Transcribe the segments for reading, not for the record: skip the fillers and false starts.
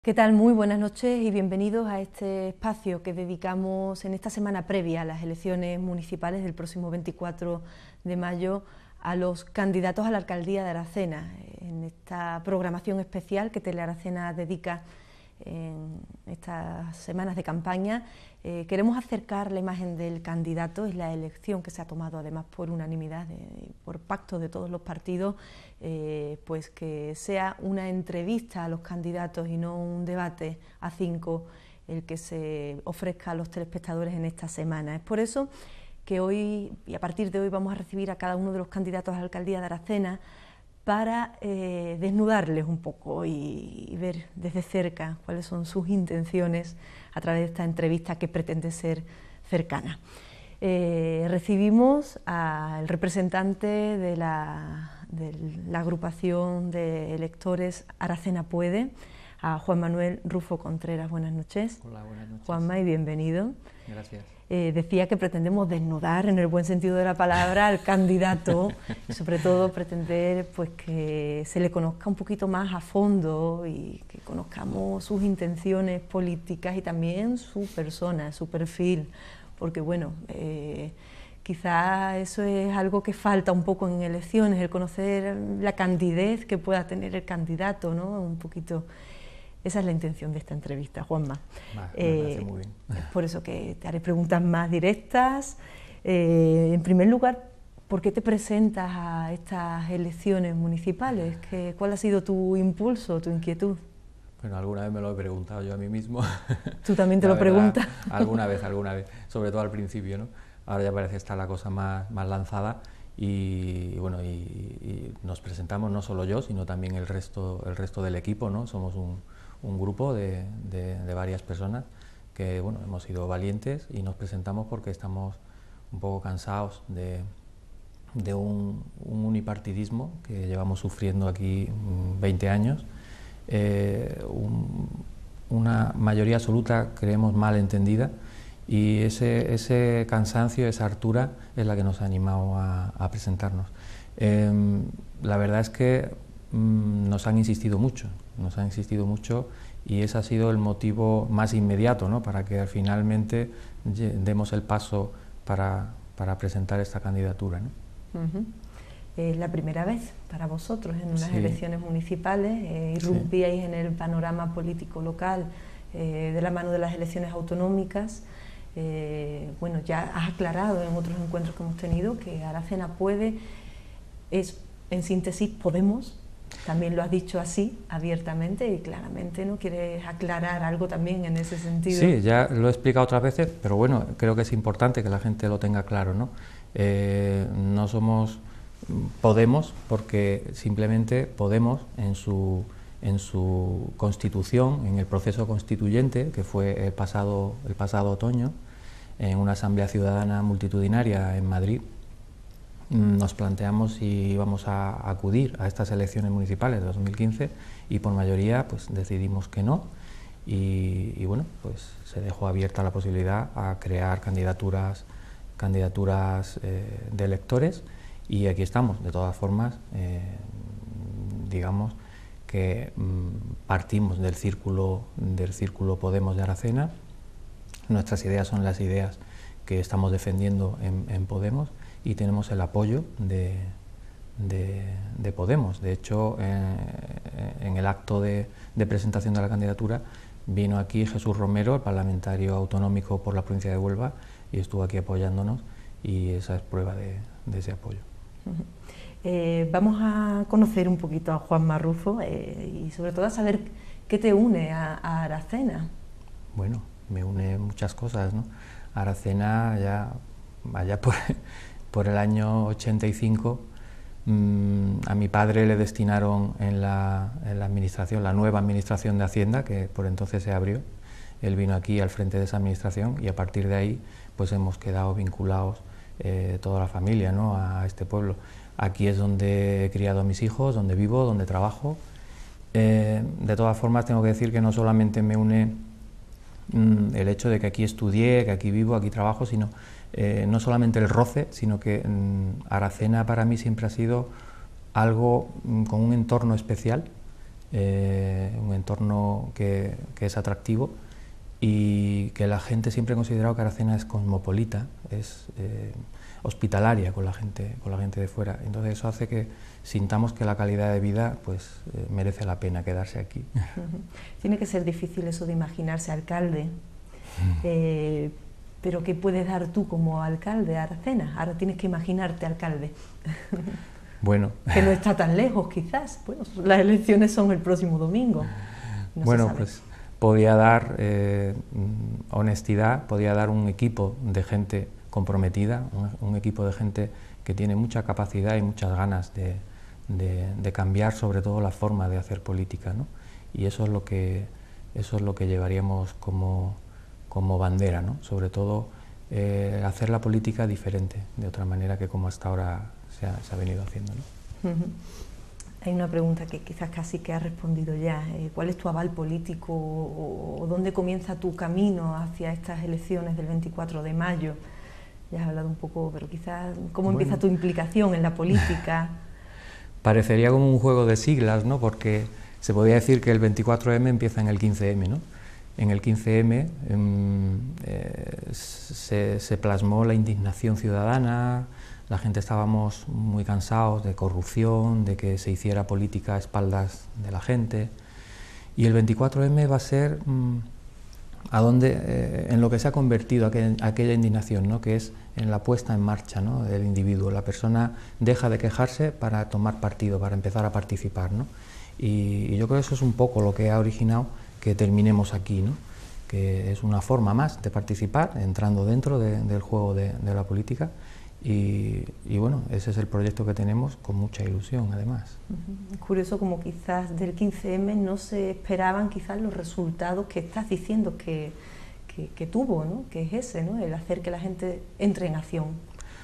¿Qué tal? Muy buenas noches y bienvenidos a este espacio que dedicamos en esta semana previa a las elecciones municipales del próximo 24 de mayo a los candidatos a la alcaldía de Aracena, en esta programación especial que Telearacena dedica en estas semanas de campaña. Queremos acercar la imagen del candidato. Es la elección que se ha tomado además por unanimidad, por pacto de todos los partidos, pues que sea una entrevista a los candidatos y no un debate a cinco el que se ofrezca a los telespectadores en esta semana. Es por eso que hoy y a partir de hoy vamos a recibir a cada uno de los candidatos a la alcaldía de Aracena para desnudarles un poco y ver desde cerca cuáles son sus intenciones a través de esta entrevista que pretende ser cercana. Recibimos al representante de la agrupación de electores Aracena Puede, a Juan Manuel Rufo Contreras. Buenas noches. Hola, buenas noches. Juanma, y bienvenido. Gracias. Decía que pretendemos desnudar, en el buen sentido de la palabra, al candidato y sobre todo pretender pues, que se le conozca un poquito más a fondo y que conozcamos sus intenciones políticas y también su persona, su perfil, porque bueno, quizá eso es algo que falta un poco en elecciones, el conocer la candidez que pueda tener el candidato, ¿no? Un poquito. Esa es la intención de esta entrevista, Juanma. Me parece muy bien. Es por eso que te haré preguntas más directas. En primer lugar, ¿por qué te presentas a estas elecciones municipales? ¿Cuál ha sido tu impulso, tu inquietud? Bueno, alguna vez me lo he preguntado yo a mí mismo. ¿Tú también te lo preguntas? Alguna vez, sobre todo al principio, ¿no? Ahora ya parece estar la cosa más lanzada y bueno, y nos presentamos no solo yo, sino también el resto del equipo, ¿no? Somos un grupo de varias personas que bueno, hemos sido valientes y nos presentamos porque estamos un poco cansados de un unipartidismo que llevamos sufriendo aquí 20 años, una mayoría absoluta creemos mal entendida y ese cansancio, esa hartura es la que nos ha animado a presentarnos. La verdad es que nos han insistido mucho y ese ha sido el motivo más inmediato, ¿no? Para que finalmente demos el paso para presentar esta candidatura, ¿no? Es la primera vez para vosotros en unas elecciones municipales, irrumpíais en el panorama político local de la mano de las elecciones autonómicas. Bueno, ya has aclarado en otros encuentros que hemos tenido que Aracena Puede es, en síntesis, Podemos. También lo has dicho así, abiertamente y claramente, ¿no? ¿Quieres aclarar algo también en ese sentido? Sí, ya lo he explicado otras veces, pero bueno, creo que es importante que la gente lo tenga claro, ¿no? No somos Podemos porque simplemente Podemos en su constitución, en el proceso constituyente, que fue el pasado otoño, en una asamblea ciudadana multitudinaria en Madrid, nos planteamos si íbamos a acudir a estas elecciones municipales de 2015 y por mayoría pues decidimos que no y bueno, pues se dejó abierta la posibilidad a crear candidaturas de electores y aquí estamos. De todas formas, digamos que partimos del círculo Podemos de Aracena. Nuestras ideas son las ideas que estamos defendiendo en Podemos y tenemos el apoyo de Podemos. De hecho, en el acto de presentación de la candidatura vino aquí Jesús Romero, el parlamentario autonómico por la provincia de Huelva, y estuvo aquí apoyándonos y esa es prueba de ese apoyo. Vamos a conocer un poquito a Juanma Rufo y sobre todo a saber qué te une a Aracena. Bueno, me une muchas cosas, ¿no? Aracena allá por el año 85, a mi padre le destinaron en la administración, la nueva administración de Hacienda, que por entonces se abrió. Él vino aquí al frente de esa administración y a partir de ahí pues hemos quedado vinculados toda la familia, ¿no? A este pueblo. Aquí es donde he criado a mis hijos, donde vivo, donde trabajo. De todas formas tengo que decir que no solamente me une el hecho de que aquí estudié, que aquí vivo, aquí trabajo, sino no solamente el roce, sino que Aracena para mí siempre ha sido algo con un entorno especial un entorno que es atractivo y que la gente siempre ha considerado que Aracena es cosmopolita, es hospitalaria con la gente de fuera. Entonces eso hace que sintamos que la calidad de vida pues merece la pena quedarse aquí. Tiene que ser difícil eso de imaginarse alcalde, pero ¿qué puedes dar tú como alcalde a Aracena? Ahora tienes que imaginarte alcalde. Bueno. Que no está tan lejos quizás, bueno, las elecciones son el próximo domingo. No bueno, pues podía dar honestidad, podía dar un equipo de gente comprometida, un equipo de gente que tiene mucha capacidad y muchas ganas de cambiar sobre todo la forma de hacer política, ¿no? Y eso es lo que llevaríamos como bandera, ¿no? Sobre todo hacer la política diferente, de otra manera que como hasta ahora se ha venido haciendo, ¿no? Hay una pregunta que quizás casi que has respondido ya. ¿Cuál es tu aval político o dónde comienza tu camino hacia estas elecciones del 24 de mayo? Ya has hablado un poco, pero quizás ¿cómo empieza tu implicación en la política? Parecería como un juego de siglas, ¿no? Porque se podría decir que el 24M empieza en el 15M, ¿no? En el 15M se plasmó la indignación ciudadana, la gente estábamos muy cansados de corrupción, de que se hiciera política a espaldas de la gente, y el 24M va a ser en lo que se ha convertido aquella indignación, ¿no? Que es en la puesta en marcha, ¿no? Del individuo. La persona deja de quejarse para tomar partido, para empezar a participar, ¿no? Y yo creo que eso es un poco lo que ha originado que terminemos aquí, ¿no? Que es una forma más de participar, entrando dentro del juego de la política. Y bueno, ese es el proyecto que tenemos con mucha ilusión, además. Es curioso como quizás del 15M no se esperaban quizás los resultados que estás diciendo que tuvo, ¿no? Que es ese, ¿no? El hacer que la gente entre en acción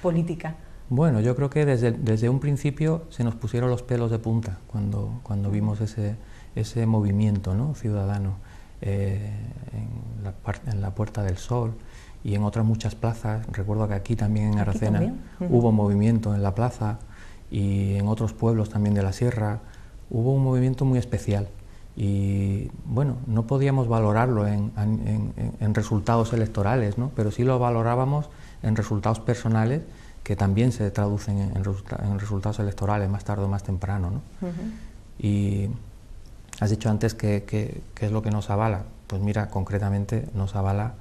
política. Bueno, yo creo que desde un principio se nos pusieron los pelos de punta cuando vimos ese movimiento, ¿no? Ciudadano en la Puerta del Sol y en otras muchas plazas. Recuerdo que aquí también en Aracena hubo movimiento en la plaza y en otros pueblos también de la sierra hubo un movimiento muy especial y bueno, no podíamos valorarlo en resultados electorales, ¿no? Pero sí lo valorábamos en resultados personales que también se traducen en resultados electorales más tarde o más temprano, ¿no? Y has dicho antes ¿qué es lo que nos avala? Pues mira, concretamente nos avala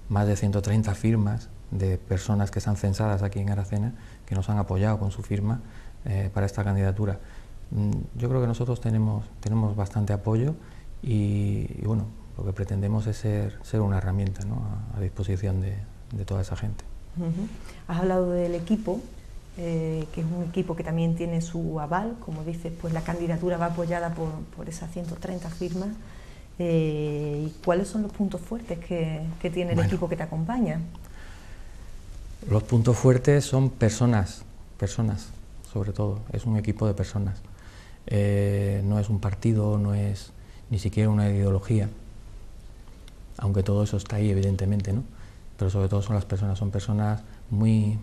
más de 130 firmas de personas que están censadas aquí en Aracena, que nos han apoyado con su firma para esta candidatura. Yo creo que nosotros tenemos bastante apoyo y bueno, lo que pretendemos es ser una herramienta, ¿no? a disposición de toda esa gente. Has hablado del equipo, que es un equipo que también tiene su aval, como dices, pues la candidatura va apoyada por esas 130 firmas. ¿Y cuáles son los puntos fuertes que tiene el equipo que te acompaña? Los puntos fuertes son personas, sobre todo, es un equipo de personas. No es un partido, no es ni siquiera una ideología, aunque todo eso está ahí evidentemente, ¿no? Pero sobre todo son personas muy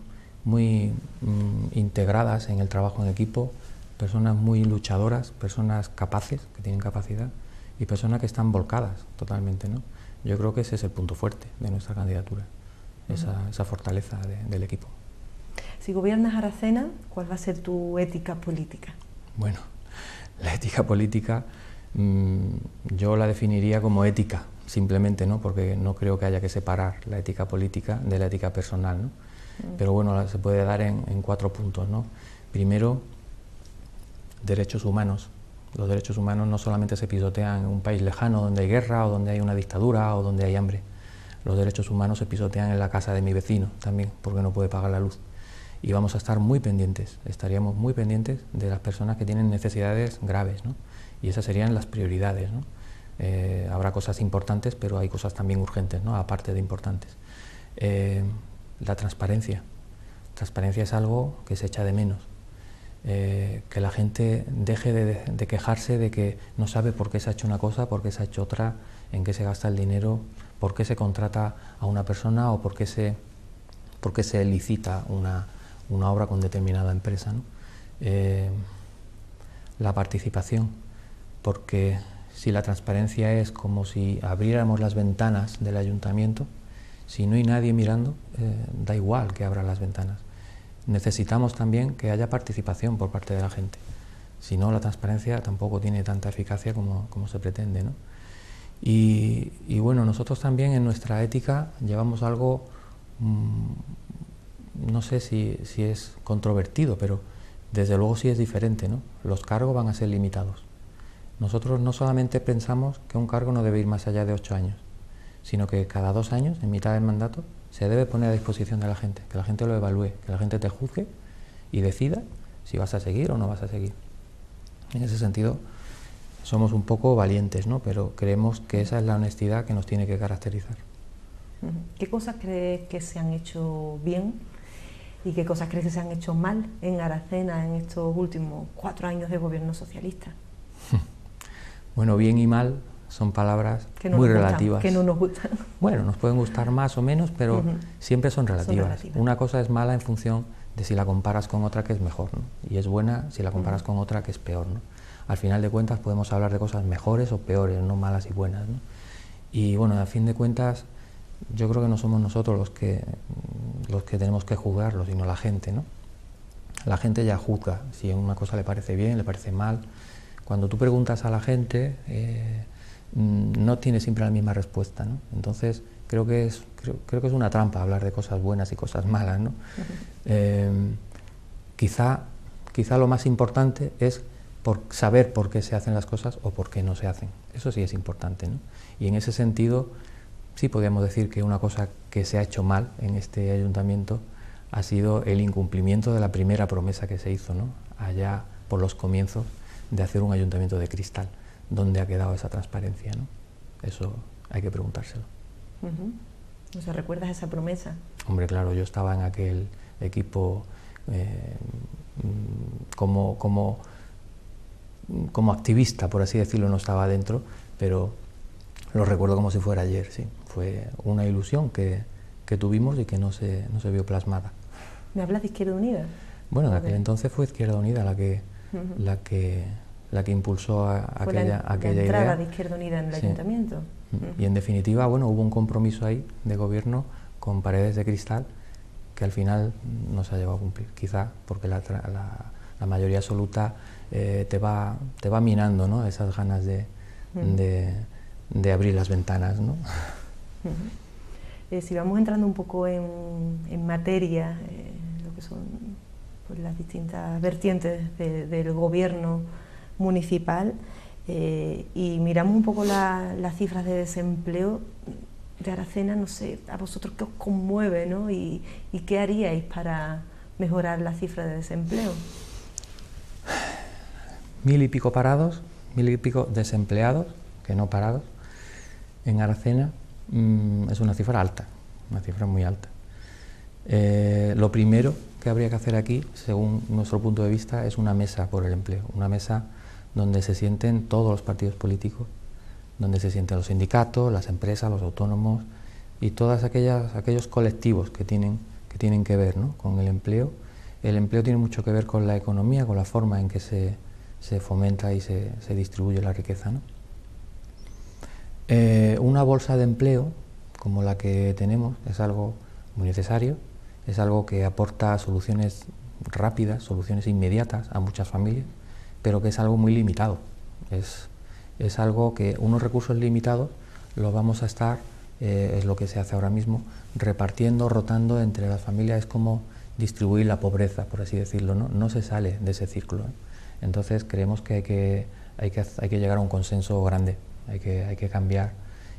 integradas en el trabajo en equipo, personas muy luchadoras, personas capaces, que tienen capacidad, y personas que están volcadas totalmente, ¿no? Yo creo que ese es el punto fuerte de nuestra candidatura, esa fortaleza del equipo. Si gobiernas Aracena, ¿cuál va a ser tu ética política? Bueno, la ética política yo la definiría como ética, simplemente, ¿no? Porque no creo que haya que separar la ética política de la ética personal, ¿no? Pero bueno, se puede dar en 4 puntos, ¿no? Primero, derechos humanos. Los derechos humanos no solamente se pisotean en un país lejano donde hay guerra o donde hay una dictadura o donde hay hambre. Los derechos humanos se pisotean en la casa de mi vecino también, porque no puede pagar la luz. Y vamos a estar muy pendientes, estaríamos muy pendientes de las personas que tienen necesidades graves, ¿no? Y esas serían las prioridades, ¿no? Habrá cosas importantes, pero hay cosas también urgentes, ¿no? Aparte de importantes. La transparencia. Transparencia es algo que se echa de menos. Que la gente deje de quejarse de que no sabe por qué se ha hecho una cosa, por qué se ha hecho otra, en qué se gasta el dinero, por qué se contrata a una persona o por qué se licita una obra con determinada empresa, ¿no? La participación. porque si la transparencia es como si abriéramos las ventanas del ayuntamiento, si no hay nadie mirando, da igual que abra las ventanas. Necesitamos también que haya participación por parte de la gente. Si no, la transparencia tampoco tiene tanta eficacia como se pretende, ¿no? Y bueno, nosotros también en nuestra ética llevamos algo, no sé si es controvertido, pero desde luego sí es diferente, ¿no? Los cargos van a ser limitados. Nosotros no solamente pensamos que un cargo no debe ir más allá de 8 años, sino que cada 2 años, en mitad del mandato, se debe poner a disposición de la gente, que la gente lo evalúe, que la gente te juzgue y decida si vas a seguir o no vas a seguir. En ese sentido, somos un poco valientes, ¿no? Pero creemos que esa es la honestidad que nos tiene que caracterizar. ¿Qué cosas crees que se han hecho bien y qué cosas crees que se han hecho mal en Aracena en estos últimos 4 años de gobierno socialista? Bueno, bien y mal son palabras muy relativas. Que no nos gustan. Bueno, nos pueden gustar más o menos, pero siempre son relativas. Una cosa es mala en función de si la comparas con otra que es mejor, ¿no? Y es buena si la comparas con otra que es peor, ¿no? Al final de cuentas podemos hablar de cosas mejores o peores, no malas y buenas, ¿no? Y bueno, a fin de cuentas, yo creo que no somos nosotros los que tenemos que juzgarlo, sino la gente, ¿no? La gente ya juzga si una cosa le parece bien, le parece mal. Cuando tú preguntas a la gente, no tiene siempre la misma respuesta, ¿no? Entonces, creo que es una trampa hablar de cosas buenas y cosas malas, ¿no? Quizá lo más importante es saber por qué se hacen las cosas o por qué no se hacen. Eso sí es importante, ¿no? Y en ese sentido, sí podríamos decir que una cosa que se ha hecho mal en este ayuntamiento ha sido el incumplimiento de la primera promesa que se hizo, ¿no? Allá por los comienzos de hacer un ayuntamiento de cristal. ¿Dónde ha quedado esa transparencia, ¿no? Eso hay que preguntárselo. O sea, ¿recuerdas esa promesa? Hombre, claro, yo estaba en aquel equipo como activista, por así decirlo, no estaba dentro, pero lo recuerdo como si fuera ayer, sí. Fue una ilusión que tuvimos y que no se vio plasmada. ¿Me hablas de Izquierda Unida? Bueno, en aquel entonces fue Izquierda Unida la que impulsó aquella entrada idea de Izquierda Unida en el ayuntamiento. Y en definitiva, bueno, hubo un compromiso ahí de gobierno con paredes de cristal que al final no se ha llegado a cumplir, quizá porque la mayoría absoluta te va minando, ¿no? Esas ganas de abrir las ventanas, ¿no? Si vamos entrando un poco en materia, lo que son pues, las distintas vertientes del gobierno municipal, y miramos un poco las cifras de desempleo de Aracena, no sé, a vosotros qué os conmueve, ¿no? Y qué haríais para mejorar la cifra de desempleo. 1000 y pico parados, 1000 y pico desempleados, que no parados, en Aracena. Es una cifra alta, una cifra muy alta. Lo primero que habría que hacer aquí, según nuestro punto de vista, es una mesa por el empleo, una mesa donde se sienten todos los partidos políticos, donde se sienten los sindicatos, las empresas, los autónomos y todos aquellos colectivos que tienen que ver, ¿no? Con el empleo. El empleo tiene mucho que ver con la economía, con la forma en que se fomenta y se distribuye la riqueza, ¿no? Una bolsa de empleo como la que tenemos es algo muy necesario, es algo que aporta soluciones rápidas, soluciones inmediatas a muchas familias, pero que es algo muy limitado. Es algo que unos recursos limitados los vamos a estar, es lo que se hace ahora mismo, repartiendo, rotando entre las familias. Es como distribuir la pobreza, por así decirlo, ¿no? No se sale de ese círculo, ¿eh? Entonces creemos que hay que llegar a un consenso grande, hay que cambiar,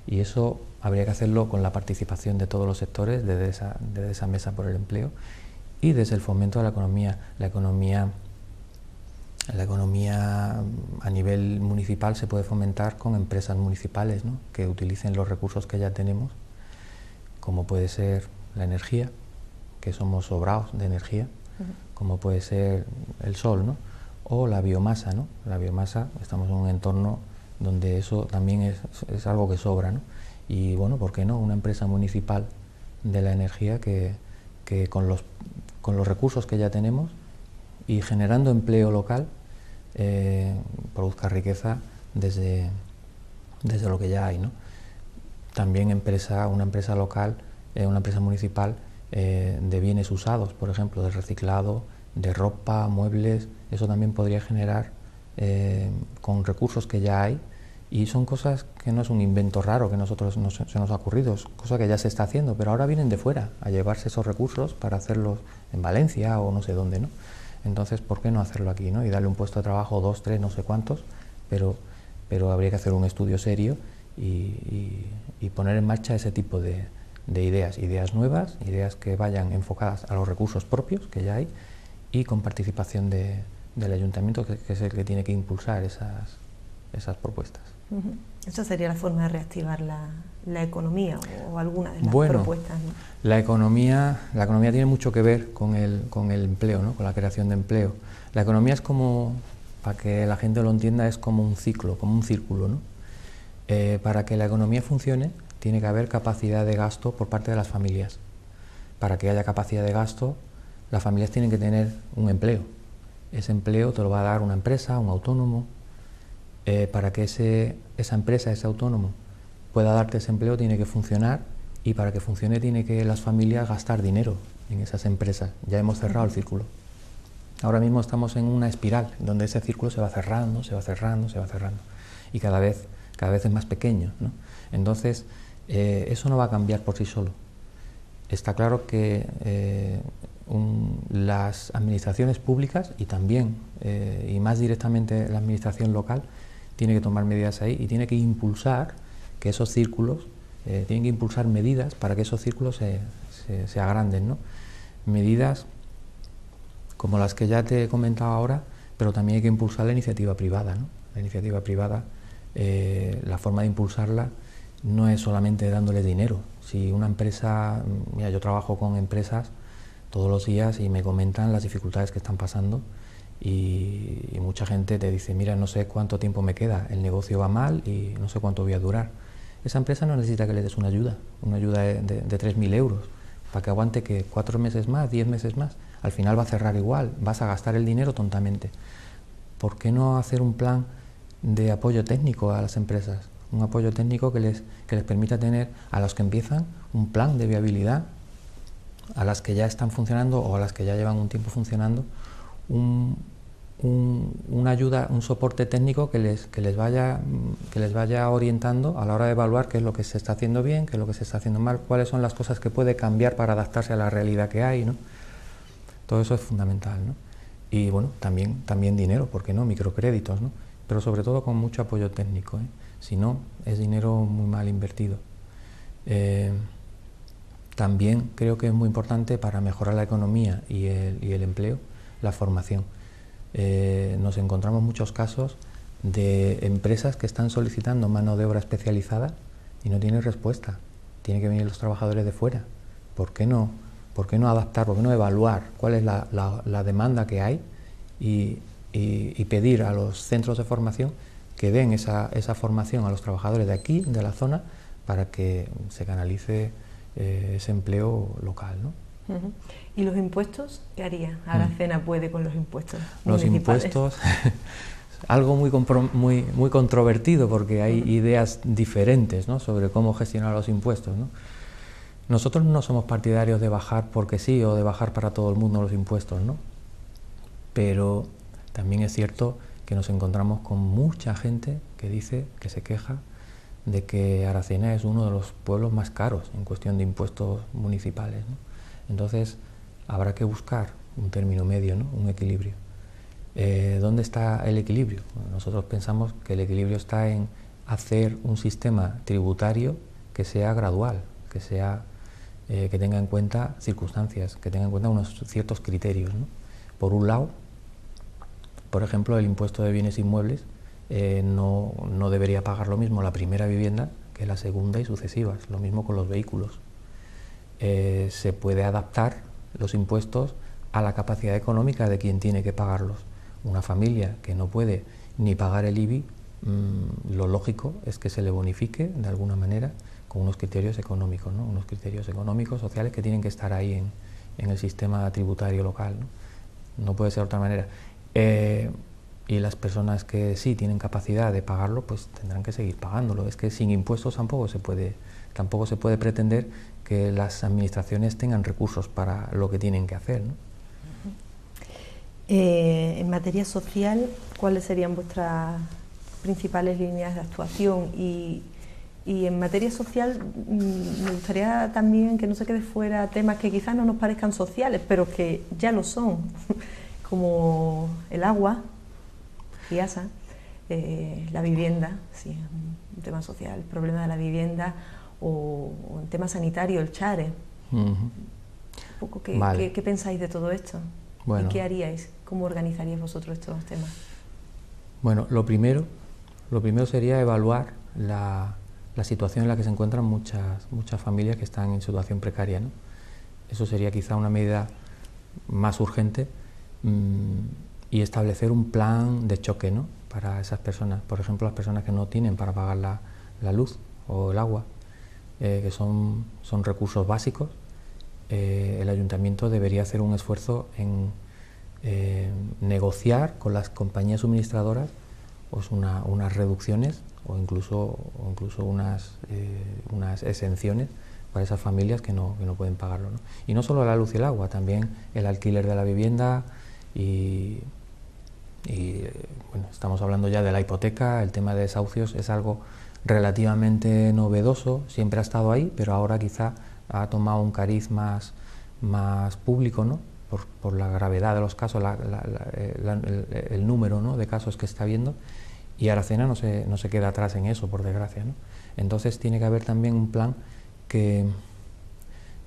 y eso habría que hacerlo con la participación de todos los sectores, desde esa mesa por el empleo y desde el fomento de la economía. La economía a nivel municipal se puede fomentar con empresas municipales, ¿no? Que utilicen los recursos que ya tenemos, como puede ser la energía, que somos sobrados de energía, como puede ser el sol, ¿no? O la biomasa, ¿no? La biomasa, estamos en un entorno donde eso también es algo que sobra, ¿no? Y bueno, ¿por qué no? Una empresa municipal de la energía que con los recursos que ya tenemos y generando empleo local, produzca riqueza desde lo que ya hay, ¿no? También una empresa local, una empresa municipal de bienes usados, por ejemplo, de reciclado, de ropa, muebles, eso también podría generar con recursos que ya hay, y son cosas que no es un invento raro que se nos ha ocurrido, es cosa que ya se está haciendo, pero ahora vienen de fuera a llevarse esos recursos para hacerlos en Valencia o no sé dónde, ¿no? Entonces, ¿por qué no hacerlo aquí, ¿no? Y darle un puesto de trabajo, 2, 3, no sé cuántos, pero habría que hacer un estudio serio y poner en marcha ese tipo de ideas nuevas, ideas que vayan enfocadas a los recursos propios que ya hay y con participación del ayuntamiento, que es el que tiene que impulsar esas propuestas. Esa sería la forma de reactivar la economía o alguna de las propuestas, ¿no? La economía tiene mucho que ver con el empleo, ¿no? Con la creación de empleo. La economía es como, para que la gente lo entienda, es como un ciclo, como un círculo, ¿no? Para que la economía funcione, tiene que haber capacidad de gasto por parte de las familias. Para que haya capacidad de gasto, las familias tienen que tener un empleo. Ese empleo te lo va a dar una empresa, un autónomo. Para que esa empresa, ese autónomo, pueda darte ese empleo, tiene que funcionar, y para que funcione tiene que las familias gastar dinero en esas empresas. Ya hemos cerrado el círculo. Ahora mismo estamos en una espiral donde ese círculo se va cerrando, se va cerrando, se va cerrando, y cada vez es más pequeño, ¿no? Entonces, eso no va a cambiar por sí solo. Está claro que las administraciones públicas y también, y más directamente la administración local, tiene que tomar medidas ahí y tiene que impulsar que esos círculos, tienen que impulsar medidas para que esos círculos se agranden, ¿no? Medidas como las que ya te he comentado ahora, pero también hay que impulsar la iniciativa privada, ¿no? La iniciativa privada, la forma de impulsarla no es solamente dándole dinero. Si una empresa, mira, yo trabajo con empresas todos los días y me comentan las dificultades que están pasando, y mucha gente te dice, mira, no sé cuánto tiempo me queda, el negocio va mal y no sé cuánto voy a durar. Esa empresa no necesita que le des una ayuda de 3.000 euros, para que aguante que 4 meses más, 10 meses más. Al final va a cerrar igual, vas a gastar el dinero tontamente. ¿Por qué no hacer un plan de apoyo técnico a las empresas? Un apoyo técnico que les permita tener, a los que empiezan, un plan de viabilidad, a las que ya están funcionando o a las que ya llevan un tiempo funcionando, una ayuda, un soporte técnico que les vaya orientando a la hora de evaluar qué es lo que se está haciendo bien, qué es lo que se está haciendo mal, cuáles son las cosas que puede cambiar para adaptarse a la realidad que hay, ¿no? Todo eso es fundamental, ¿no? Y bueno, también dinero, ¿por qué no? Microcréditos, ¿no? Pero sobre todo con mucho apoyo técnico, ¿eh? Si no, es dinero muy mal invertido. También creo que es muy importante para mejorar la economía y el empleo, la formación. Nos encontramos muchos casos de empresas que están solicitando mano de obra especializada y no tienen respuesta. Tienen que venir los trabajadores de fuera. ¿Por qué no adaptar, por qué no evaluar cuál es la demanda que hay y pedir a los centros de formación que den esa formación a los trabajadores de aquí, de la zona, para que se canalice ese empleo local, ¿no? ¿Y los impuestos? ¿Qué haría? Aracena puede con los impuestos Los municipales. Impuestos, algo muy controvertido, porque hay ideas diferentes, ¿no?, sobre cómo gestionar los impuestos, ¿no? Nosotros no somos partidarios de bajar porque sí o de bajar para todo el mundo los impuestos, ¿no? Pero también es cierto que nos encontramos con mucha gente que se queja de que Aracena es uno de los pueblos más caros en cuestión de impuestos municipales, ¿no? Entonces habrá que buscar un término medio, ¿no?, un equilibrio. ¿Dónde está el equilibrio? Bueno, nosotros pensamos que el equilibrio está en hacer un sistema tributario que sea gradual, que tenga en cuenta circunstancias, que tenga en cuenta unos ciertos criterios, ¿no? Por un lado, por ejemplo, el impuesto de bienes inmuebles no debería pagar lo mismo la primera vivienda que la segunda y sucesivas, lo mismo con los vehículos. Se puede adaptar los impuestos a la capacidad económica de quien tiene que pagarlos. Una familia que no puede ni pagar el IBI, lo lógico es que se le bonifique de alguna manera con unos criterios económicos, ¿no?, unos criterios económicos, sociales, que tienen que estar ahí en el sistema tributario local, ¿no? No puede ser de otra manera. y las personas que sí tienen capacidad de pagarlo, pues tendrán que seguir pagándolo. Es que sin impuestos tampoco se puede pretender que las administraciones tengan recursos para lo que tienen que hacer, ¿no? En materia social, ¿cuáles serían vuestras principales líneas de actuación? Y en materia social me gustaría también que no se quede fuera temas que quizás no nos parezcan sociales, pero que ya lo son, como el agua, GIASA, la vivienda, sí, un tema social, el problema de la vivienda, o en tema sanitario, el CHARE. Un poco, ¿qué pensáis de todo esto? Bueno, ¿y qué haríais? ¿Cómo organizaríais vosotros estos temas? Bueno, lo primero sería evaluar la situación en la que se encuentran muchas familias que están en situación precaria, ¿no? Eso sería quizá una medida más urgente, y establecer un plan de choque, ¿no?, para esas personas. Por ejemplo, las personas que no tienen para pagar la luz o el agua, que son recursos básicos. El ayuntamiento debería hacer un esfuerzo en negociar con las compañías suministradoras pues unas reducciones o incluso unas exenciones para esas familias que no pueden pagarlo, ¿no? Y no solo la luz y el agua, también el alquiler de la vivienda y bueno, estamos hablando ya de la hipoteca. El tema de desahucios es algo relativamente novedoso, siempre ha estado ahí, pero ahora quizá ha tomado un cariz más público, ¿no?, por la gravedad de los casos, el número, ¿no?, de casos que está habiendo, y Aracena no se queda atrás en eso, por desgracia, ¿no? Entonces tiene que haber también un plan que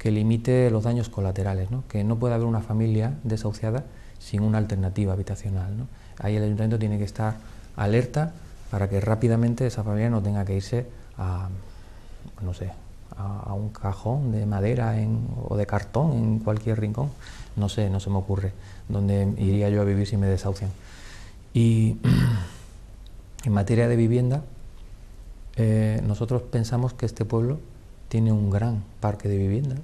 limite los daños colaterales, ¿no?, que no puede haber una familia desahuciada sin una alternativa habitacional, ¿no? Ahí el ayuntamiento tiene que estar alerta para que rápidamente esa familia no tenga que irse a un cajón de madera o de cartón en cualquier rincón. No se me ocurre dónde iría yo a vivir si me desahucian. Y en materia de vivienda, nosotros pensamos que este pueblo tiene un gran parque de viviendas.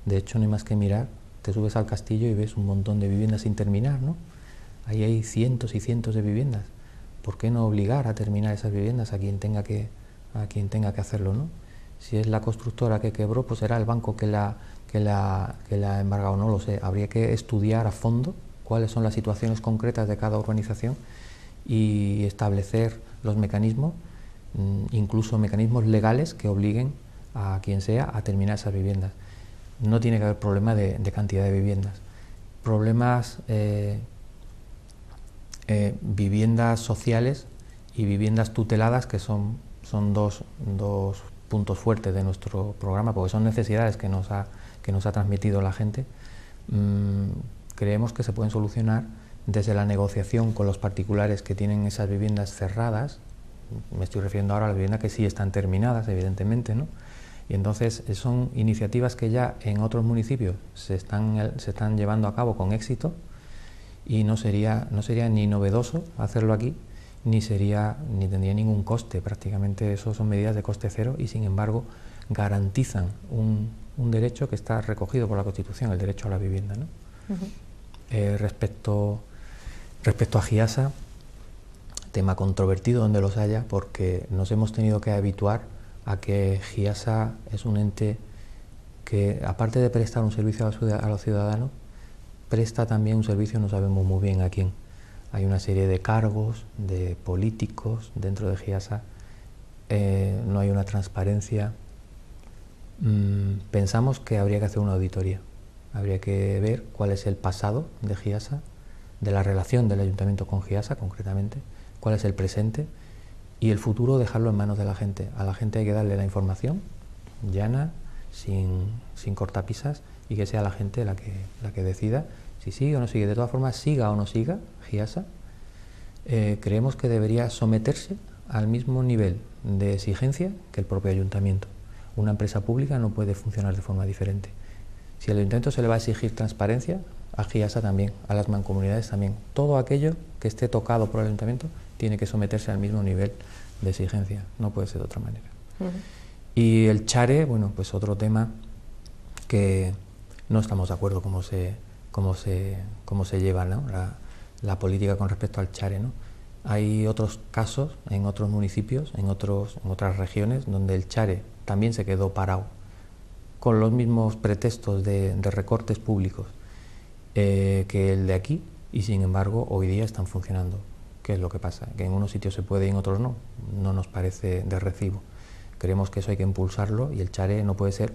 De hecho, no hay más que mirar, te subes al castillo y ves un montón de viviendas sin terminar, ¿no? Ahí hay cientos y cientos de viviendas. ¿Por qué no obligar a terminar esas viviendas a quien tenga que hacerlo, ¿no? Si es la constructora que quebró, pues será el banco que la ha embargado, no lo sé. Habría que estudiar a fondo cuáles son las situaciones concretas de cada urbanización y establecer los mecanismos, incluso mecanismos legales que obliguen a quien sea a terminar esas viviendas. No tiene que haber problema de cantidad de viviendas. Problemas, viviendas sociales y viviendas tuteladas, que son dos puntos fuertes de nuestro programa, porque son necesidades que nos ha transmitido la gente. Creemos que se pueden solucionar desde la negociación con los particulares que tienen esas viviendas cerradas. Me estoy refiriendo ahora a las viviendas que sí están terminadas, evidentemente, ¿no? Y entonces son iniciativas que ya en otros municipios se están llevando a cabo con éxito, y no sería ni novedoso hacerlo aquí, ni tendría ningún coste. Prácticamente eso son medidas de coste cero, y sin embargo garantizan un derecho que está recogido por la Constitución, el derecho a la vivienda, ¿no? Respecto a GIASA, tema controvertido donde los haya, porque nos hemos tenido que habituar a que GIASA es un ente que, aparte de prestar un servicio a los ciudadanos, presta también un servicio, no sabemos muy bien a quién. Hay una serie de cargos, de políticos dentro de GIASA, no hay una transparencia. Pensamos que habría que hacer una auditoría, habría que ver cuál es el pasado de GIASA, de la relación del ayuntamiento con GIASA concretamente, cuál es el presente, y el futuro dejarlo en manos de la gente. A la gente hay que darle la información llana, sin cortapisas, y que sea la gente la que decida si sigue o no sigue. De todas formas, siga o no siga GIASA, creemos que debería someterse al mismo nivel de exigencia que el propio ayuntamiento. Una empresa pública no puede funcionar de forma diferente. Si al ayuntamiento se le va a exigir transparencia, a GIASA también, a las mancomunidades también. Todo aquello que esté tocado por el ayuntamiento tiene que someterse al mismo nivel de exigencia, no puede ser de otra manera. Y el CHARE, bueno, pues otro tema que no estamos de acuerdo cómo se lleva, ¿no? la política con respecto al Chare, ¿no? Hay otros casos en otros municipios, en otras regiones, donde el Chare también se quedó parado, con los mismos pretextos de recortes públicos que el de aquí, y sin embargo hoy día están funcionando. ¿Qué es lo que pasa? Que en unos sitios se puede y en otros no. No nos parece de recibo. Creemos que eso hay que impulsarlo, y el Chare no puede ser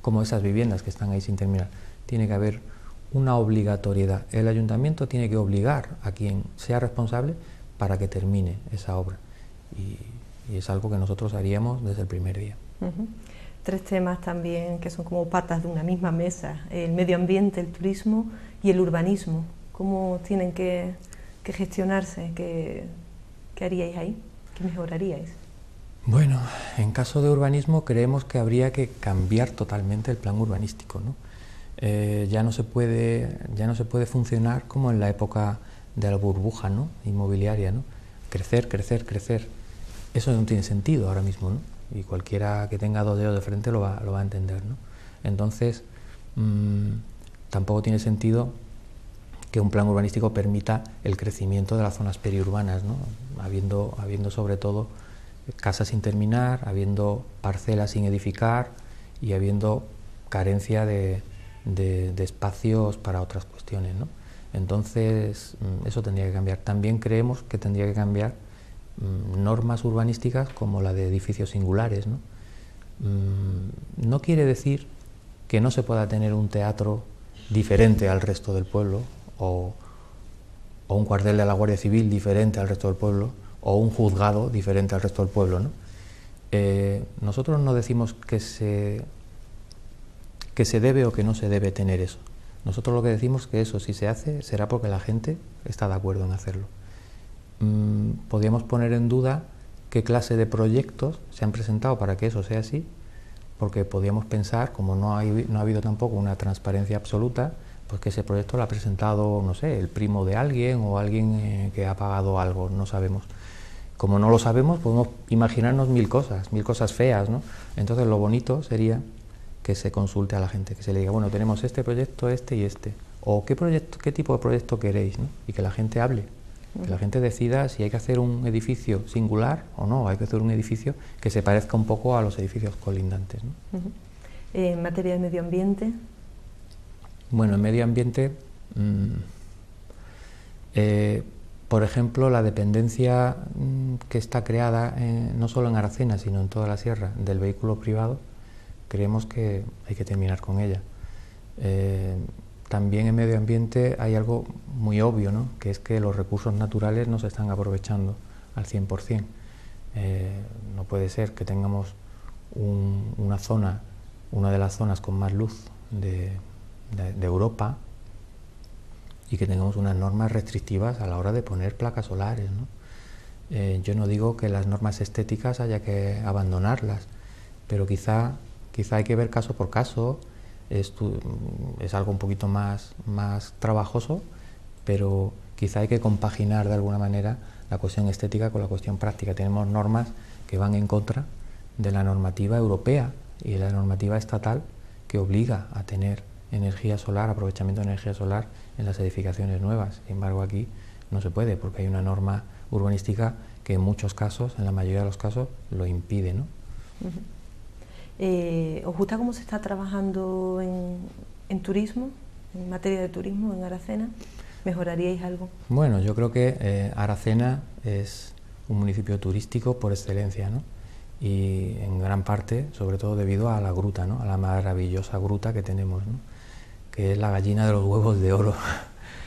como esas viviendas que están ahí sin terminar. Tiene que haber una obligatoriedad. El ayuntamiento tiene que obligar a quien sea responsable para que termine esa obra, y es algo que nosotros haríamos desde el primer día. Tres temas también que son como patas de una misma mesa: el medio ambiente, el turismo y el urbanismo. ¿Cómo tienen que gestionarse? ¿Qué haríais ahí? ¿Qué mejoraríais? Bueno, en caso de urbanismo creemos que habría que cambiar totalmente el plan urbanístico, ¿no? Ya no se puede funcionar como en la época de la burbuja, ¿no?, inmobiliaria, ¿no? Crecer, crecer, crecer. Eso no tiene sentido ahora mismo, ¿no? Y cualquiera que tenga dos dedos de frente lo va a entender, ¿no? Entonces, tampoco tiene sentido que un plan urbanístico permita el crecimiento de las zonas periurbanas, ¿no? Habiendo sobre todo casas sin terminar, habiendo parcelas sin edificar y habiendo carencia de espacios para otras cuestiones, ¿no? Entonces, eso tendría que cambiar. También creemos que tendría que cambiar normas urbanísticas como la de edificios singulares, ¿no? No quiere decir que no se pueda tener un teatro diferente al resto del pueblo, o un cuartel de la Guardia Civil diferente al resto del pueblo, o un juzgado diferente al resto del pueblo, ¿no? Nosotros no decimos que se debe o que no se debe tener eso. Nosotros lo que decimos es que eso, si se hace, será porque la gente está de acuerdo en hacerlo. Podríamos poner en duda qué clase de proyectos se han presentado para que eso sea así, porque podríamos pensar, como no ha habido tampoco una transparencia absoluta, pues que ese proyecto lo ha presentado, no sé, el primo de alguien o alguien que ha pagado algo, no sabemos. Como no lo sabemos, podemos imaginarnos mil cosas feas, ¿no? Entonces lo bonito sería que se consulte a la gente, que se le diga, bueno, tenemos este proyecto, este y este, o qué tipo de proyecto queréis, ¿no? Y que la gente hable, que la gente decida si hay que hacer un edificio singular o no, hay que hacer un edificio que se parezca un poco a los edificios colindantes, ¿no? En materia de medio ambiente. Bueno, en medio ambiente, por ejemplo, la dependencia que está creada no solo en Aracena, sino en toda la sierra, del vehículo privado, creemos que hay que terminar con ella. También en medio ambiente hay algo muy obvio, ¿no?, que es que los recursos naturales no se están aprovechando al 100%. No puede ser que tengamos una de las zonas con más luz de Europa, y que tengamos unas normas restrictivas a la hora de poner placas solares, ¿no? Yo no digo que las normas estéticas haya que abandonarlas, pero quizá hay que ver caso por caso. Es algo un poquito más trabajoso, pero quizá hay que compaginar de alguna manera la cuestión estética con la cuestión práctica. Tenemos normas que van en contra de la normativa europea y de la normativa estatal, que obliga a tener energía solar, aprovechamiento de energía solar en las edificaciones nuevas. Sin embargo, aquí no se puede, porque hay una norma urbanística que en muchos casos, en la mayoría de los casos, lo impide, ¿no? ¿Os gusta cómo se está trabajando en turismo, en materia de turismo en Aracena? ¿Mejoraríais algo? Bueno, yo creo que Aracena es un municipio turístico por excelencia, ¿no? Y en gran parte, sobre todo debido a la gruta, ¿no?, a la maravillosa gruta que tenemos, ¿no?, que es la gallina de los huevos de oro.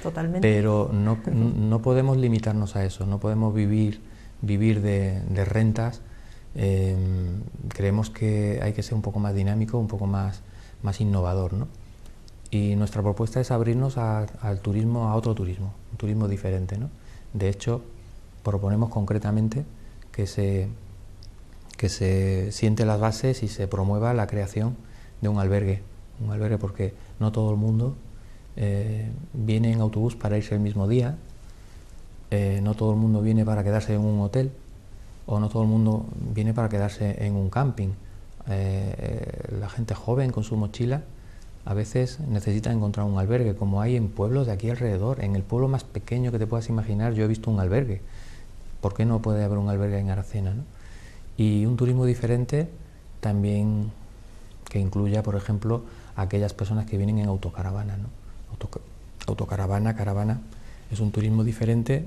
Totalmente. Pero no podemos limitarnos a eso, no podemos vivir de rentas. Creemos que hay que ser un poco más dinámico, un poco más innovador, ¿no? Y nuestra propuesta es abrirnos al turismo, a otro turismo, un turismo diferente, ¿no? De hecho, proponemos concretamente que se siente las bases y se promueva la creación de un albergue, porque no todo el mundo viene en autobús para irse el mismo día, no todo el mundo viene para quedarse en un hotel, o no todo el mundo viene para quedarse en un camping. La gente joven con su mochila a veces necesitan encontrar un albergue, como hay en pueblos de aquí alrededor. En el pueblo más pequeño que te puedas imaginar yo he visto un albergue. ¿Por qué no puede haber un albergue en Aracena, ¿no? Y un turismo diferente también que incluya, por ejemplo, a aquellas personas que vienen en autocaravana, ¿no? Autocaravana, caravana, es un turismo diferente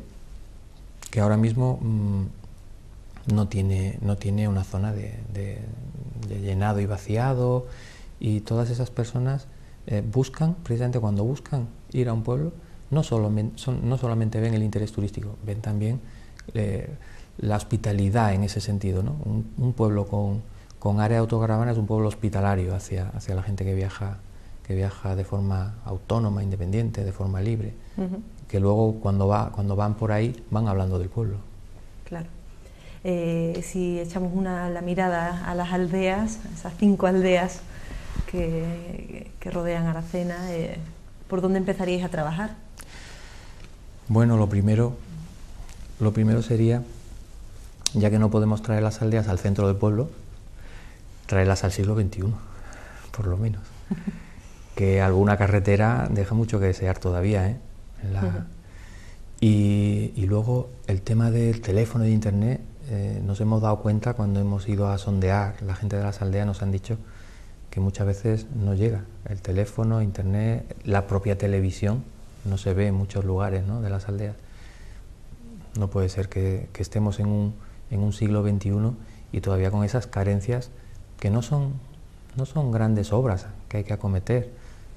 que ahora mismo no tiene una zona de llenado y vaciado, y todas esas personas buscan, precisamente cuando buscan ir a un pueblo, no solamente ven el interés turístico, ven también la hospitalidad en ese sentido, ¿no? Un pueblo con área de autocaravana es un pueblo hospitalario hacia la gente que viaja de forma autónoma, independiente, de forma libre, que luego cuando van por ahí van hablando del pueblo. Claro. Si echamos la mirada a las aldeas, esas 5 aldeas que rodean Aracena, ¿por dónde empezaríais a trabajar? Bueno, lo primero sería, ya que no podemos traer las aldeas al centro del pueblo, traerlas al siglo XXI, por lo menos. Que alguna carretera deja mucho que desear todavía, ¿eh? Y luego el tema del teléfono y de internet, nos hemos dado cuenta cuando hemos ido a sondear, la gente de las aldeas nos han dicho que muchas veces no llega el teléfono, internet, la propia televisión no se ve en muchos lugares, ¿no?, de las aldeas. No puede ser que estemos en un siglo XXI y todavía con esas carencias que no son grandes obras que hay que acometer,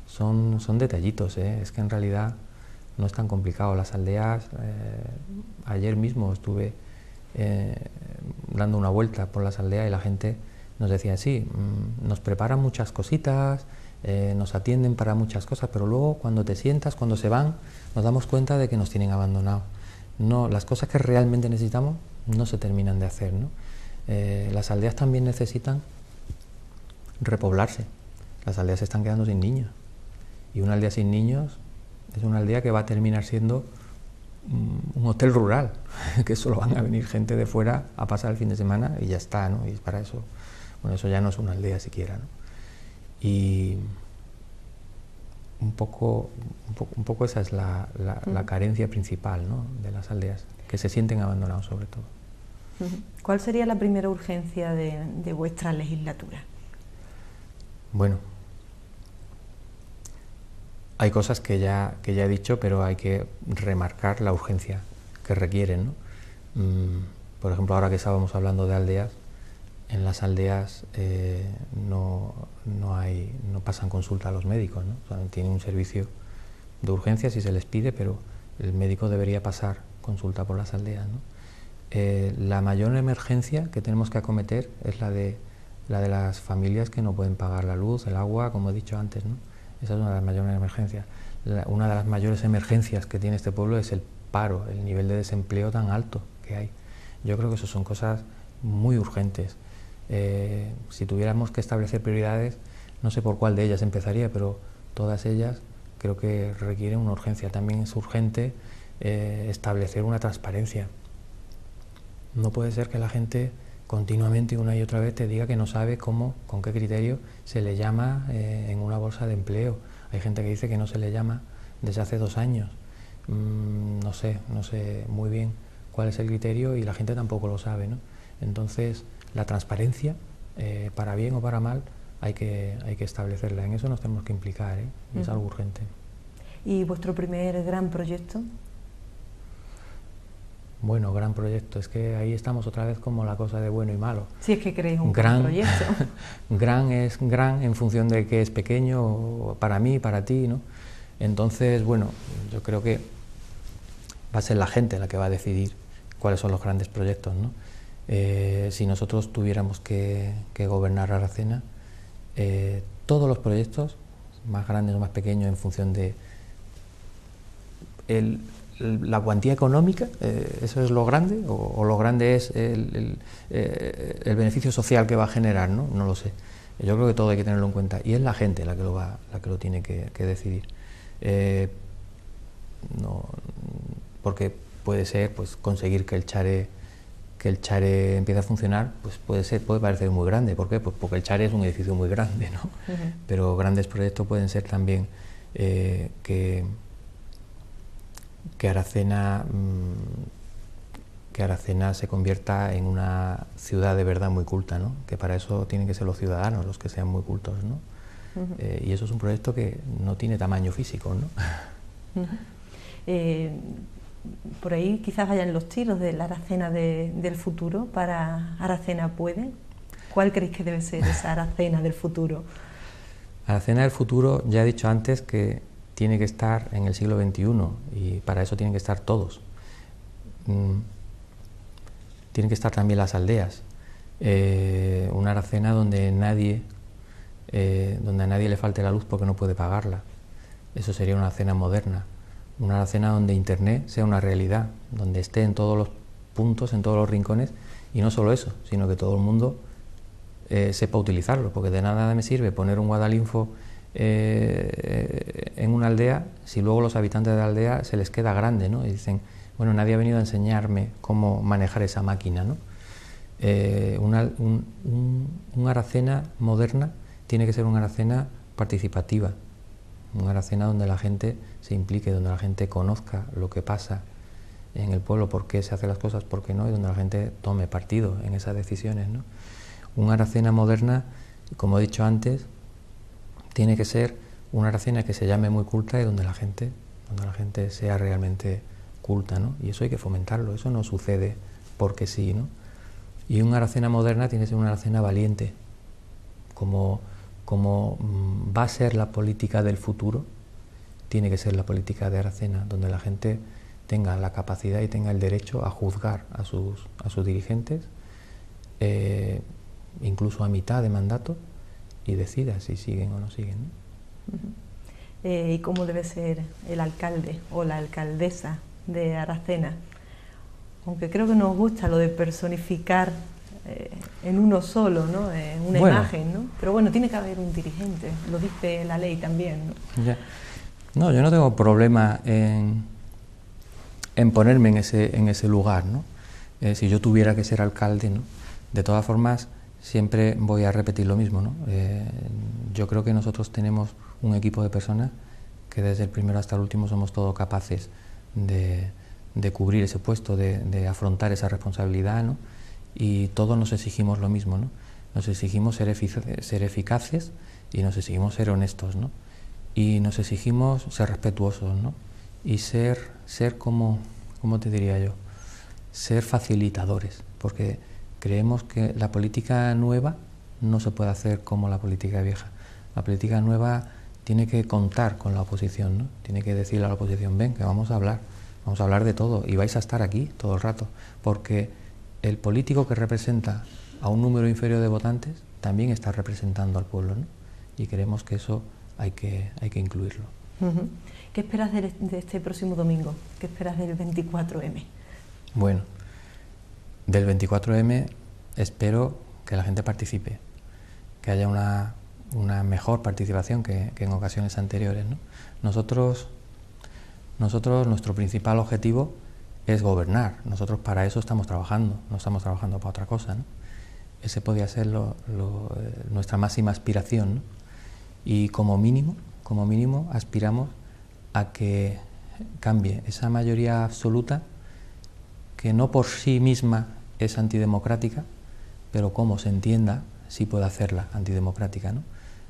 son detallitos, ¿eh? Es que en realidad no es tan complicado. Las aldeas, ayer mismo estuve dando una vuelta por las aldeas y la gente nos decía, sí, nos preparan muchas cositas, nos atienden para muchas cosas, pero luego cuando te sientas, cuando se van, nos damos cuenta de que nos tienen abandonados. No, las cosas que realmente necesitamos no se terminan de hacer, ¿no? Las aldeas también necesitan repoblarse. Las aldeas se están quedando sin niños, y una aldea sin niños es una aldea que va a terminar siendo un hotel rural, que solo van a venir gente de fuera a pasar el fin de semana y ya está, ¿no? Y para eso, bueno, eso ya no es una aldea siquiera, ¿no? Y un poco esa es la carencia principal, ¿no?, de las aldeas, que se sienten abandonados sobre todo. ¿Cuál sería la primera urgencia de vuestra legislatura? Bueno, hay cosas que ya he dicho, pero hay que remarcar la urgencia que requieren, ¿no? Por ejemplo, ahora que estábamos hablando de aldeas, en las aldeas no pasan consulta a los médicos, ¿no? O sea, tienen un servicio de urgencias si se les pide, pero el médico debería pasar consulta por las aldeas, ¿no? La mayor emergencia que tenemos que acometer es la de las familias que no pueden pagar la luz, el agua, como he dicho antes, ¿no? Esa es una de las mayores emergencias. Una de las mayores emergencias que tiene este pueblo es el paro, el nivel de desempleo tan alto que hay. Yo creo que eso son cosas muy urgentes. Si tuviéramos que establecer prioridades, no sé por cuál de ellas empezaría, pero todas ellas creo que requieren una urgencia. También es urgente establecer una transparencia. No puede ser que la gente continuamente, una y otra vez, te diga que no sabe cómo, con qué criterio se le llama en una bolsa de empleo. Hay gente que dice que no se le llama desde hace 2 años. No sé muy bien cuál es el criterio y la gente tampoco lo sabe, ¿no? Entonces, la transparencia, para bien o para mal, hay que establecerla. En eso nos tenemos que implicar, ¿eh? Es algo urgente. ¿Y vuestro primer gran proyecto? Bueno, gran proyecto, es que ahí estamos otra vez como la cosa de bueno y malo. Si es que queréis un gran proyecto. Gran es gran en función de que es pequeño, para mí, para ti, ¿no? Entonces, bueno, yo creo que va a ser la gente la que va a decidir cuáles son los grandes proyectos, ¿no? Si nosotros tuviéramos que gobernar Aracena, todos los proyectos, más grandes o más pequeños, en función de la cuantía económica, eso es lo grande, o lo grande es el beneficio social que va a generar, ¿no? No lo sé. Yo creo que todo hay que tenerlo en cuenta, y es la gente la que lo tiene que decidir. Porque puede ser, pues, conseguir que el Chare el Chare empiece a funcionar, pues puede parecer muy grande. ¿Por qué? Pues porque el Chare es un edificio muy grande, ¿no? Pero grandes proyectos pueden ser también que Aracena se convierta en una ciudad de verdad muy culta, ¿no? Que para eso tienen que ser los ciudadanos los que sean muy cultos, ¿no? Y eso es un proyecto que no tiene tamaño físico, ¿no? Por ahí quizás vayan los tiros de la Aracena del futuro. Para Aracena Puede, ¿cuál creéis que debe ser esa Aracena del futuro? Aracena del futuro, ya he dicho antes que tiene que estar en el siglo XXI y para eso tienen que estar todos. Tienen que estar también las aldeas. Una Aracena donde a nadie le falte la luz porque no puede pagarla. Eso sería una Aracena moderna. Una Aracena donde Internet sea una realidad, donde esté en todos los puntos, en todos los rincones, y no solo eso, sino que todo el mundo sepa utilizarlo, porque de nada me sirve poner un Guadalinfo en una aldea si luego los habitantes de la aldea se les queda grande, ¿no? Y dicen, bueno, nadie ha venido a enseñarme cómo manejar esa máquina, ¿no? Una Aracena moderna tiene que ser una Aracena participativa, una Aracena donde la gente se implique, donde la gente conozca lo que pasa en el pueblo, por qué se hacen las cosas, por qué no, y donde la gente tome partido en esas decisiones, ¿no? Una Aracena moderna, como he dicho antes, tiene que ser una Aracena que se llame muy culta y donde la gente sea realmente culta, ¿no? Y eso hay que fomentarlo, eso no sucede porque sí, ¿no? Y una Aracena moderna tiene que ser una Aracena valiente, como va a ser la política del futuro, tiene que ser la política de Aracena, donde la gente tenga la capacidad y tenga el derecho a juzgar a sus dirigentes, incluso a mitad de mandato, y decida si siguen o no siguen, ¿no? ¿Y cómo debe ser el alcalde o la alcaldesa de Aracena? Aunque creo que nos gusta lo de personificar en uno solo, ¿no? Una imagen, ¿no? Pero bueno, tiene que haber un dirigente, lo dice la ley también, ¿no? Ya. No, yo no tengo problema en ponerme en ese lugar, ¿no? Si yo tuviera que ser alcalde, ¿no? De todas formas, siempre voy a repetir lo mismo, ¿no? Yo creo que nosotros tenemos un equipo de personas que desde el primero hasta el último somos todos capaces de cubrir ese puesto, de afrontar esa responsabilidad, ¿no? Y todos nos exigimos lo mismo, ¿no? Nos exigimos ser eficaces y nos exigimos ser honestos, ¿no? Y nos exigimos ser respetuosos, ¿no? Y ser como, ¿cómo te diría yo? Ser facilitadores, porque creemos que la política nueva no se puede hacer como la política vieja. La política nueva tiene que contar con la oposición, ¿no? Tiene que decirle a la oposición, ven, que vamos a hablar de todo y vais a estar aquí todo el rato, porque el político que representa a un número inferior de votantes también está representando al pueblo, ¿no? Y creemos que eso hay que incluirlo. ¿Qué esperas de este próximo domingo? ¿Qué esperas del 24M? Bueno, del 24M espero que la gente participe, que haya una mejor participación que en ocasiones anteriores, ¿no? Nosotros, nuestro principal objetivo es gobernar. Nosotros para eso estamos trabajando, no estamos trabajando para otra cosa, ¿no? Ese podría ser nuestra máxima aspiración, ¿no? Y como mínimo aspiramos a que cambie esa mayoría absoluta que no por sí misma es antidemocrática, pero como se entienda, sí puede hacerla antidemocrática, ¿no?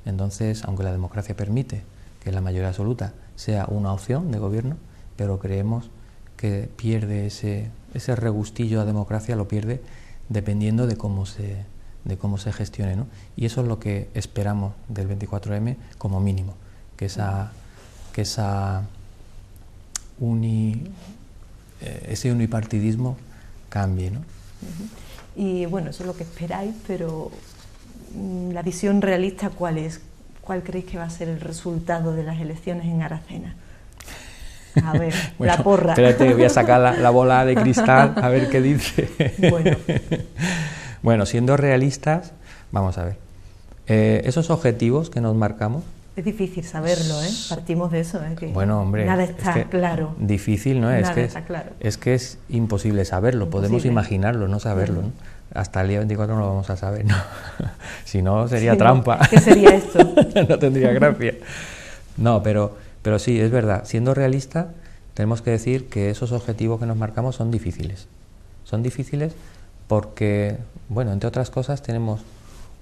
Entonces, aunque la democracia permite que la mayoría absoluta sea una opción de gobierno, pero creemos que pierde ese regustillo a democracia, lo pierde dependiendo de cómo se gestione, ¿no? Y eso es lo que esperamos del 24M como mínimo, que ese unipartidismo cambie, ¿no? Y bueno, eso es lo que esperáis, pero la visión realista, ¿cuál es? ¿Cuál creéis que va a ser el resultado de las elecciones en Aracena? A ver, bueno, la porra. Espérate, que voy a sacar la bola de cristal a ver qué dice. Bueno, siendo realistas, vamos a ver. Esos objetivos que nos marcamos, Es difícil saberlo, ¿eh? Partimos de eso, ¿eh? Que bueno, hombre, nada está es que claro. Difícil, ¿no? Nada está claro. Es que es imposible saberlo, podemos imaginarlo, no saberlo, ¿no? Hasta el día 24 no lo vamos a saber, ¿no? Si no, sería trampa. ¿Qué sería esto? No tendría gracia. No, pero sí, es verdad, siendo realista, tenemos que decir que esos objetivos que nos marcamos son difíciles. Son difíciles porque, bueno, entre otras cosas, tenemos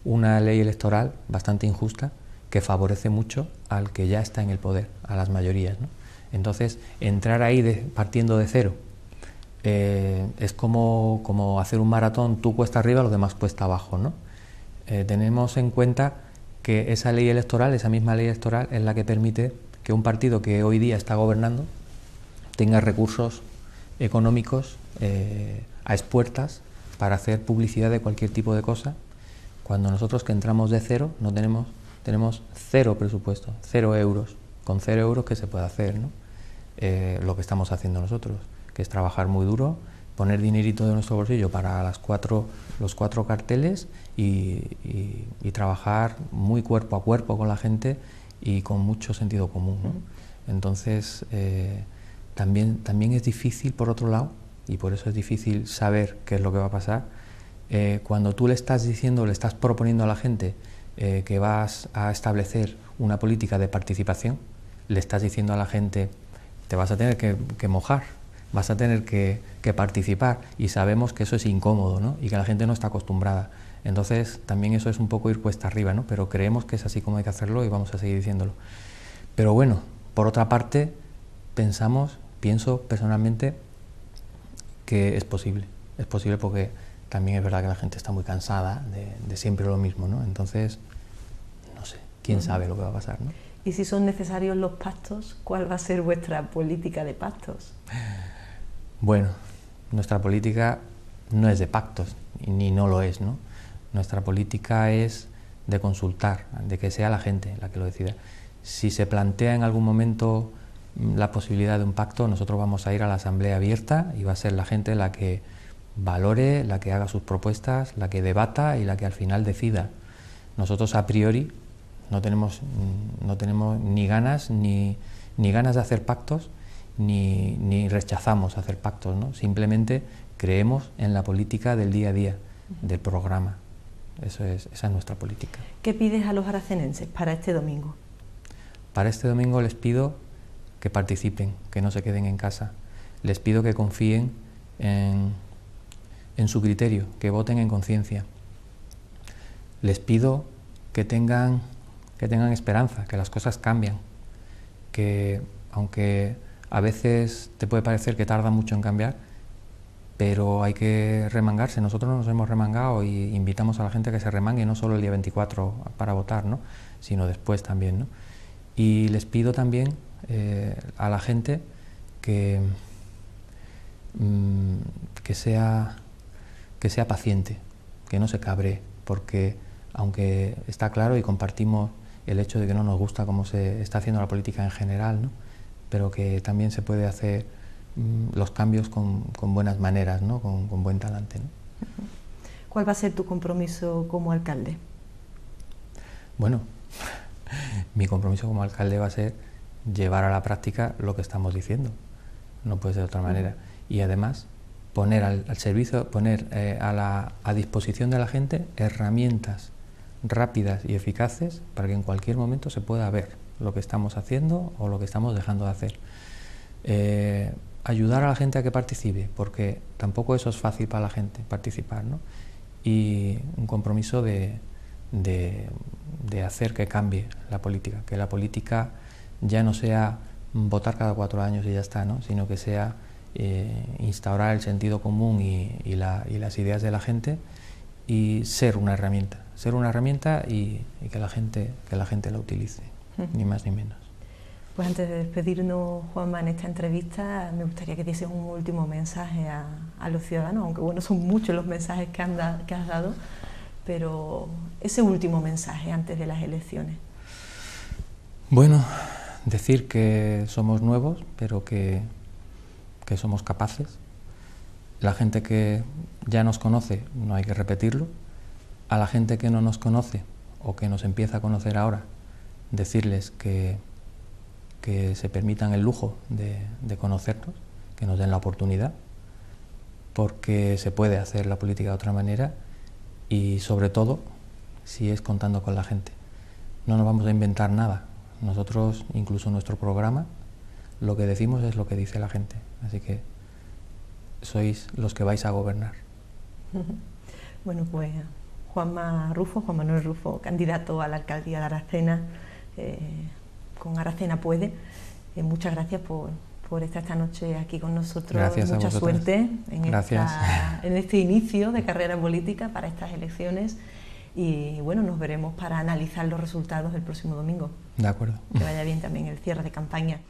una ley electoral bastante injusta que favorece mucho al que ya está en el poder, a las mayorías, ¿no? Entonces, entrar ahí partiendo de cero es como hacer un maratón, tú cuesta arriba, los demás cuesta abajo, ¿no? Tenemos en cuenta que esa ley electoral, esa misma ley electoral, es la que permite que un partido que hoy día está gobernando tenga recursos económicos a expuertas para hacer publicidad de cualquier tipo de cosa, cuando nosotros que entramos de cero no tenemos cero presupuesto, 0 euros. Con 0 euros, ¿qué se puede hacer, ¿no? Lo que estamos haciendo nosotros, que es trabajar muy duro, poner dinerito de nuestro bolsillo para los cuatro carteles y trabajar muy cuerpo a cuerpo con la gente y con mucho sentido común, ¿no? Entonces, también es difícil, por otro lado, y por eso es difícil saber qué es lo que va a pasar, cuando tú le estás diciendo, le estás proponiendo a la gente que vas a establecer una política de participación, le estás diciendo a la gente, te vas a tener que mojar, vas a tener que participar, y sabemos que eso es incómodo, ¿no? Y que la gente no está acostumbrada. Entonces, también eso es un poco ir cuesta arriba, ¿no? Pero creemos que es así como hay que hacerlo y vamos a seguir diciéndolo. Pero bueno, por otra parte, pienso personalmente que es posible porque también es verdad que la gente está muy cansada de siempre lo mismo, ¿no? Entonces, no sé, quién sabe lo que va a pasar, ¿no? Y si son necesarios los pactos, ¿cuál va a ser vuestra política de pactos? Bueno, nuestra política no es de pactos, ni no lo es, ¿no? Nuestra política es de consultar, de que sea la gente la que lo decida. Si se plantea en algún momento la posibilidad de un pacto, nosotros vamos a ir a la asamblea abierta y va a ser la gente la que valore, la que haga sus propuestas, la que debata y la que al final decida. Nosotros a priori no tenemos ni ganas de hacer pactos ni rechazamos hacer pactos, ¿no? Simplemente creemos en la política del día a día, del programa. Esa es nuestra política. ¿Qué pides a los aracenenses para este domingo? Para este domingo les pido que participen, que no se queden en casa. Les pido que confíen en su criterio, que voten en conciencia. Les pido que tengan esperanza, que las cosas cambian, que aunque a veces te puede parecer que tarda mucho en cambiar, pero hay que remangarse. Nosotros nos hemos remangado y invitamos a la gente a que se remangue, no solo el día 24 para votar, ¿no? Sino después también, ¿no? Y les pido también a la gente que sea paciente, que no se cabree, porque aunque está claro y compartimos el hecho de que no nos gusta cómo se está haciendo la política en general, ¿no? Pero que también se puede hacer los cambios con buenas maneras, ¿no? Con buen talante, ¿no? ¿Cuál va a ser tu compromiso como alcalde? Bueno, mi compromiso como alcalde va a ser llevar a la práctica lo que estamos diciendo, no puede ser de otra manera, y además poner al servicio, a disposición de la gente herramientas rápidas y eficaces para que en cualquier momento se pueda ver lo que estamos haciendo o lo que estamos dejando de hacer. Ayudar a la gente a que participe, porque tampoco eso es fácil para la gente, participar, ¿no? Y un compromiso de hacer que cambie la política, que la política ya no sea votar cada 4 años y ya está, ¿no? Sino que sea instaurar el sentido común y las ideas de la gente y ser una herramienta y que la gente la utilice, ni más ni menos. Pues antes de despedirnos, Juanma, en esta entrevista, me gustaría que dieses un último mensaje a los ciudadanos, aunque bueno, son muchos los mensajes que has dado, pero ese último mensaje antes de las elecciones. Bueno, decir que somos nuevos, pero que somos capaces. La gente que ya nos conoce, no hay que repetirlo. A la gente que no nos conoce o que nos empieza a conocer ahora, decirles que se permitan el lujo de conocernos, que nos den la oportunidad, porque se puede hacer la política de otra manera y sobre todo si es contando con la gente. No nos vamos a inventar nada. Nosotros, incluso en nuestro programa, lo que decimos es lo que dice la gente. Así que sois los que vais a gobernar. Bueno, pues Juan Manuel Rufo, candidato a la alcaldía de Aracena, con Aracena Puede. Muchas gracias por estar esta noche aquí con nosotros. Gracias. Mucha suerte en este inicio de carrera política para estas elecciones. Y bueno, nos veremos para analizar los resultados el próximo domingo. De acuerdo. Que vaya bien también el cierre de campaña.